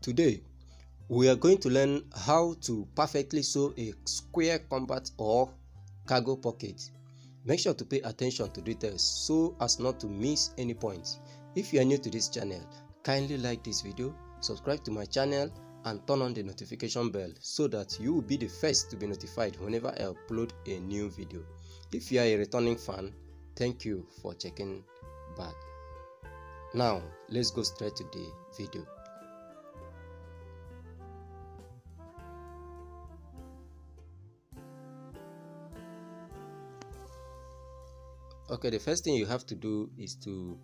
Today, we are going to learn how to perfectly sew a square combat or cargo pocket. Make sure to pay attention to details so as not to miss any points. If you are new to this channel, kindly like this video, subscribe to my channel and turn on the notification bell so that you will be the first to be notified whenever I upload a new video. If you are a returning fan, thank you for checking back. Now, let's go straight to the video. Okay, the first thing you have to do is to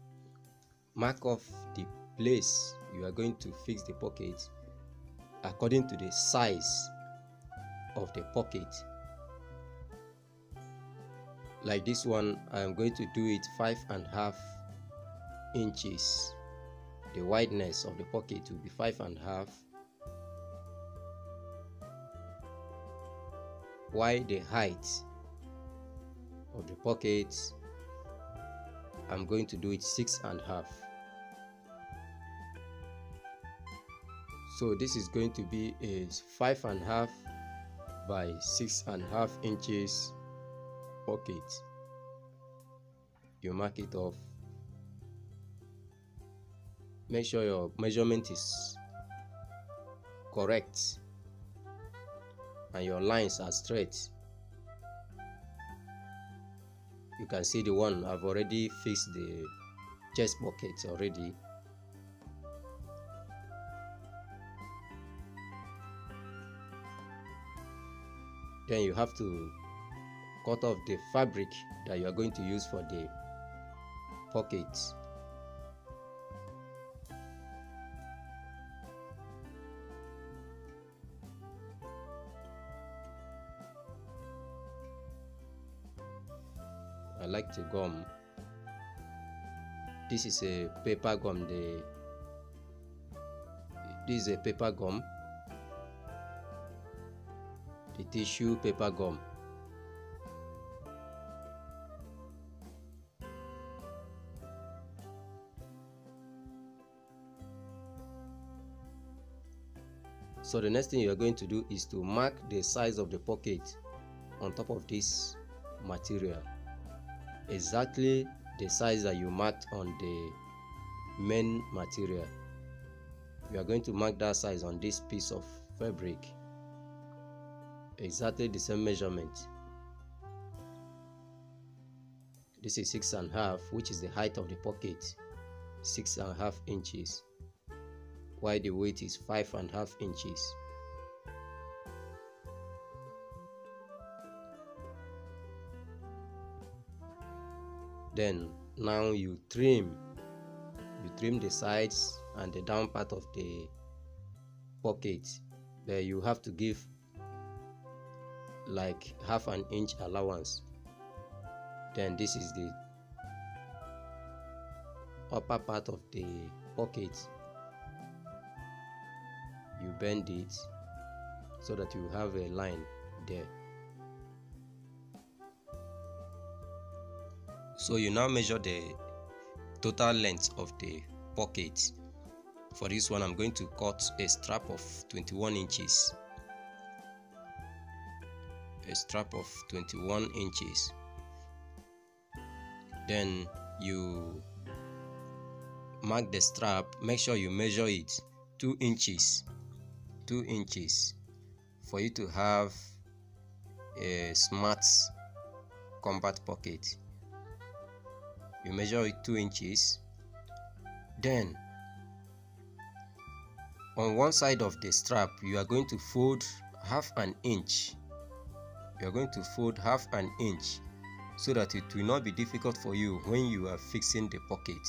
mark off the place you are going to fix the pocket according to the size of the pocket. Like this one, I am going to do it 5.5 inches. The wideness of the pocket will be 5.5, while the height of the pocket, I'm going to do it 6.5. So this is going to be a 5.5 by 6.5 inches pocket. You mark it off. Make sure your measurement is correct and your lines are straight. You can see the one I've already fixed the chest pocket already. Then you have to cut off the fabric that you are going to use for the pocket. I like to gum. This is a paper gum. This is a paper gum. The tissue paper gum. So the next thing you are going to do is to mark the size of the pocket on top of this material. Exactly the size that you marked on the main material. You are going to mark that size on this piece of fabric. Exactly the same measurement. This is 6.5, which is the height of the pocket, 6.5 inches, while the weight is 5.5 inches. Then now you trim the sides and the down part of the pocket. There you have to give like 1/2 inch allowance. Then this is the upper part of the pocket. You bend it so that you have a line there. So you now measure the total length of the pocket. For this one, I'm going to cut a strap of 21 inches. A strap of 21 inches. Then you mark the strap. Make sure you measure it 2 inches. 2 inches for you to have a smart combat pocket. You measure it 2 inches. Then on one side of the strap, you are going to fold 1/2 inch. You are going to fold 1/2 inch so that it will not be difficult for you when you are fixing the pocket.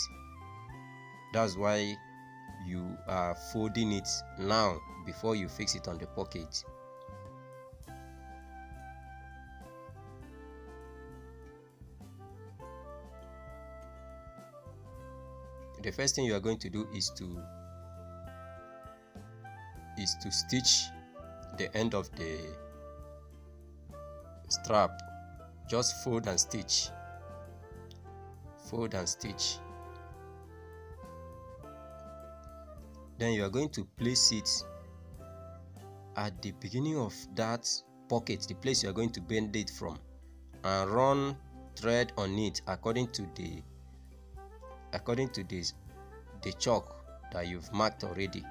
That's why you are folding it now before you fix it on the pocket. The first thing you are going to do is to stitch the end of the strap. Just fold and stitch. Fold and stitch. Then you are going to place it at the beginning of that pocket, the place you are going to bend it from, and run thread on it according to the chalk that you've marked already.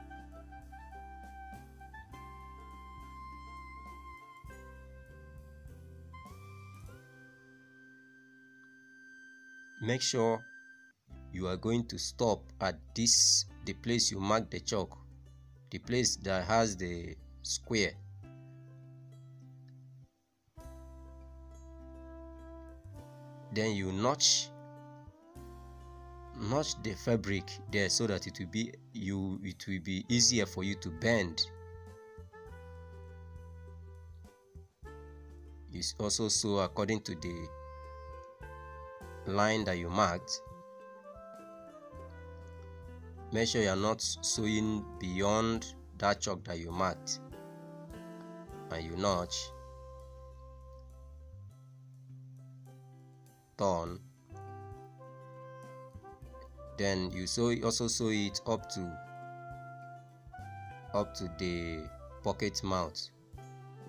Make sure you are going to stop at the place you mark the chalk, the place that has the square. Then you notch the fabric there so that it will be easier for you to bend. You also sew according to the line that you marked. Make sure you are not sewing beyond that chalk that you marked, and you notch, turn, then you also sew it up to the pocket mouth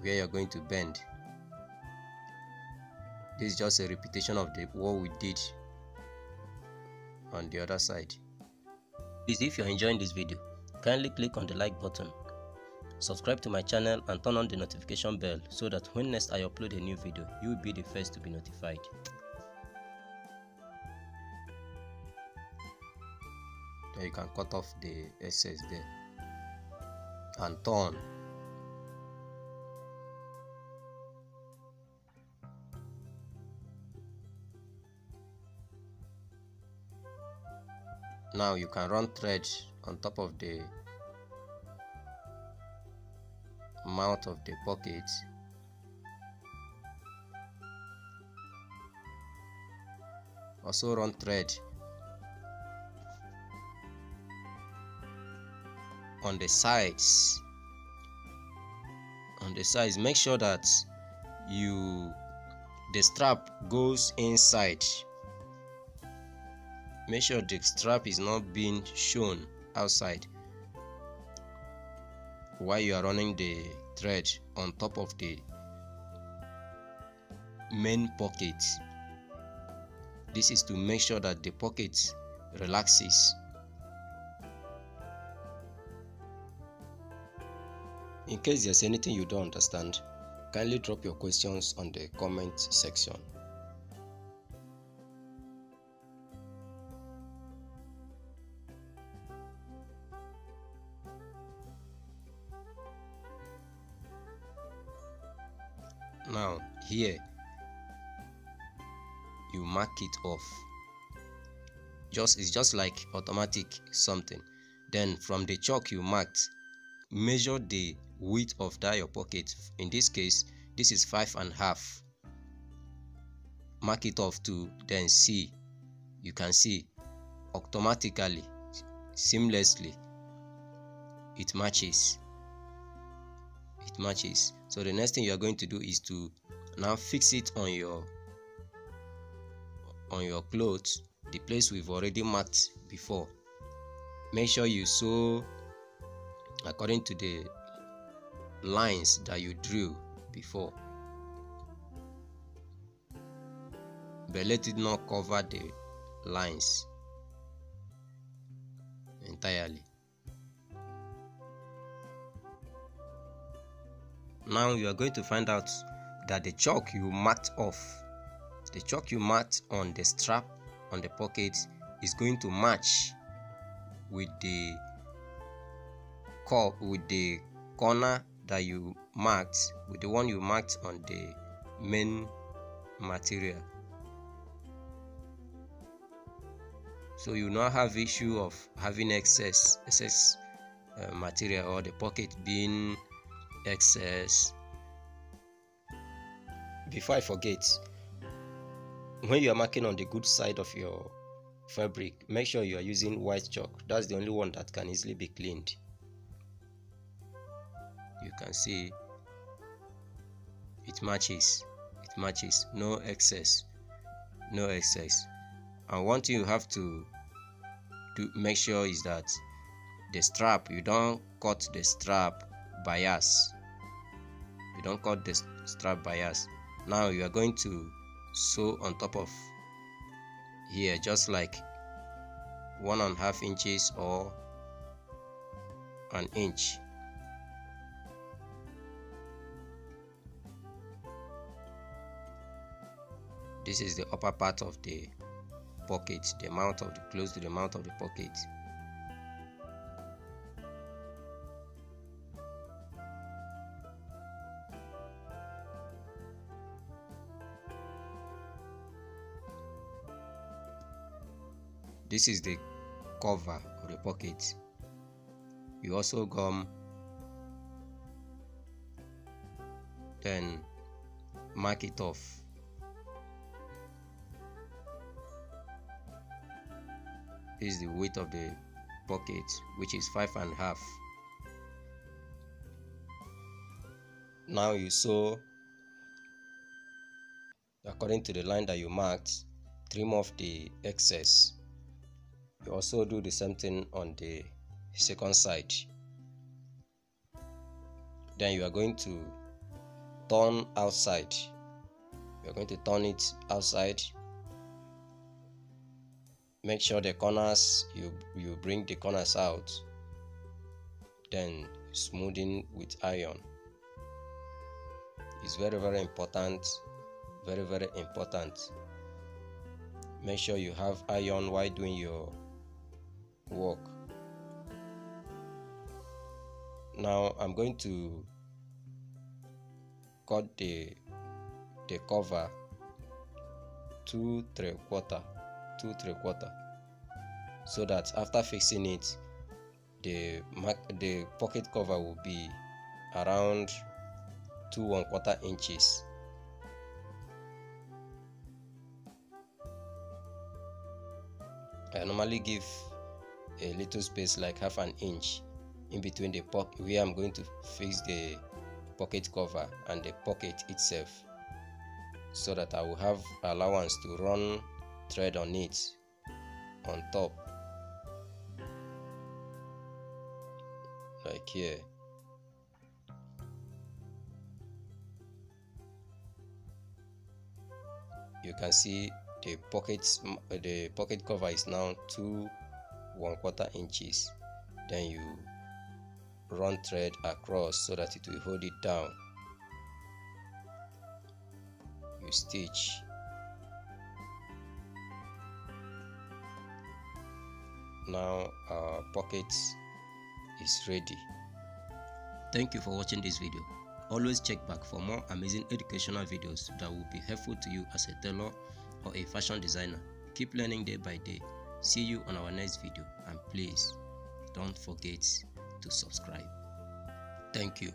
where you're going to bend. This is just a repetition of what we did on the other side. Please, if you're enjoying this video, kindly click on the like button, subscribe to my channel, and turn on the notification bell so that when next I upload a new video, you will be the first to be notified. Then you can cut off the excess there and turn. Now you can run thread on top of the mouth of the pocket. Also run thread on the sides. Make sure that the strap goes inside. Make sure the strap is not being shown outside while you are running the thread on top of the main pocket. This is to make sure that the pocket relaxes. In case there's anything you don't understand, kindly drop your questions on the comment section. Now here you mark it off. It's just like automatic something. Then from the chalk you marked, measure the width of your pocket. In this case, this is 5.5. Mark it off to, then see. You can see automatically, seamlessly, it matches. So the next thing you are going to do is to now fix it on your clothes, the place we've already marked before. Make sure you sew according to the lines that you drew before, but let it not cover the lines entirely. Now you are going to find out that the chalk you marked off, the chalk you marked on the strap on the pocket, is going to match with the corner that you marked, with the one you marked on the main material. So you now have issue of having excess material, or the pocket being excess. Before I forget, when you are marking on the good side of your fabric, make sure you are using white chalk. That's the only one that can easily be cleaned. You can see it matches, no excess. And one thing you have to make sure is that the strap, you don't cut the strap bias. You don't cut the strap bias. Now you are going to sew on top of here, just like 1.5 inches or an inch. This is the upper part of the pocket, the mouth of the, close to the mouth of the pocket. This is the cover of the pocket. You also gum, then mark it off. This is the width of the pocket, which is 5.5. Now you sew according to the line that you marked. Trim off the excess. You also do the same thing on the second side. Then you are going to turn outside. You are going to turn it outside. Make sure the corners, you bring the corners out, then smoothing with iron. It's very important, very important. Make sure you have iron while doing your work. Now I'm going to cut the cover 2 3/4, so that after fixing it, the pocket cover will be around 2 1/4 inches. I normally give a little space like 1/2 inch in between the pocket where I'm going to fix the pocket cover and the pocket itself, so that I will have allowance to run thread on it on top, like here. You can see the pocket cover is now 2 1/4 inches. Then you run thread across so that it will hold it down. You stitch. Now our pocket is ready. Thank you for watching this video. Always check back for more amazing educational videos that will be helpful to you as a tailor or a fashion designer. Keep learning day by day. See you on our next video, and please don't forget to subscribe. Thank you.